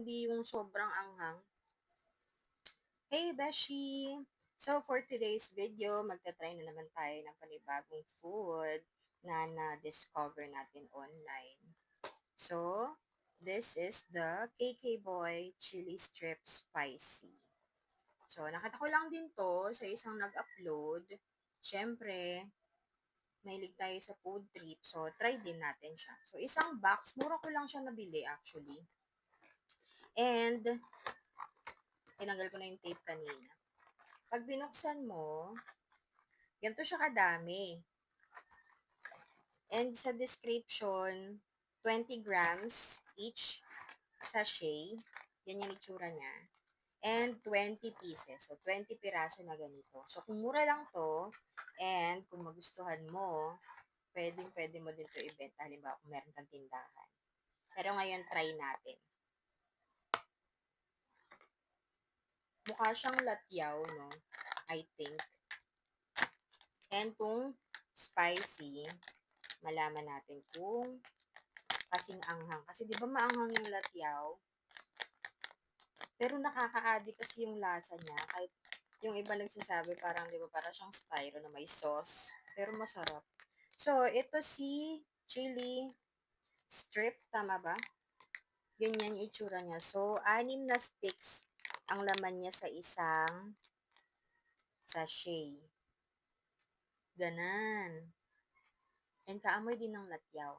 Hindi yung sobrang anghang. Hey, Beshi! So, for today's video, magta-try na naman tayo ng panibagong food na na-discover natin online. So, this is the KK Boy Chili Strip Spicy. So, nakita ko lang din to sa isang nag-upload. Siyempre, mahilig tayo sa food trip. So, try din natin siya. So, isang box, mura ko lang siya nabili actually. And, tinanggal ko na yung tape kanina. Pag binuksan mo, ganito siya kadami. And sa description, 20 grams each sachet. Yan yung itsura niya. And 20 pieces. So, 20 piraso na ganito. So, kung mura lang to, and kung magustuhan mo, pwede mo din to ibenta. Halimbawa, kung meron kang tindahan. Pero ngayon, try natin. Mukha siyang latyaw, no? I think. And kung spicy, malaman natin kung kasing anghang. Kasi di ba maanghang yung latyaw? Pero nakaka-addict kasi yung lasa niya. Kahit yung iba nagsasabi parang, di ba, parang siyang styro na may sauce. Pero masarap. So, ito si chili strip, tama ba? Ganyan yung itsura niya. So, 6 na sticks ang laman niya sa isang sachet. Ganan. And kaamoy din ng latyaw.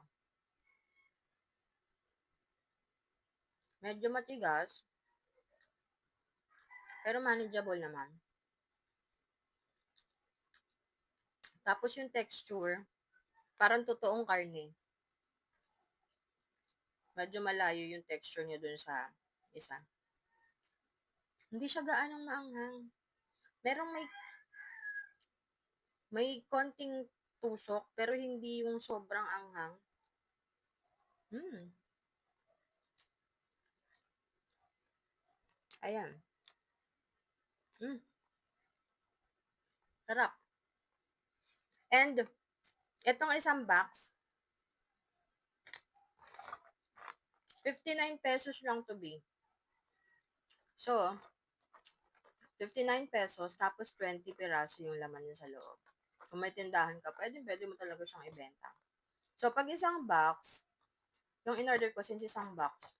Medyo matigas, pero manageable naman. Tapos yung texture, parang totoong karne. Medyo malayo yung texture niya dun sa isa. Hindi siya gaanong maanghang. Merong may konting tusok, pero hindi yung sobrang anghang. Ayan. Sarap. And, etong isang box, 59 pesos lang to be. So, 59 pesos, tapos 20 piraso yung laman niya sa loob. Kung may tindahan ka, pwede mo talaga siyang ibenta. So, pag isang box, yung in-order ko since isang box,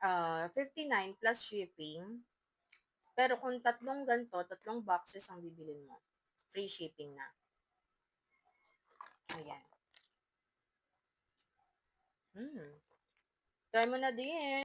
59 plus shipping. Pero kung tatlong boxes ang bibilin mo, free shipping na. Ayan. Try mo na din.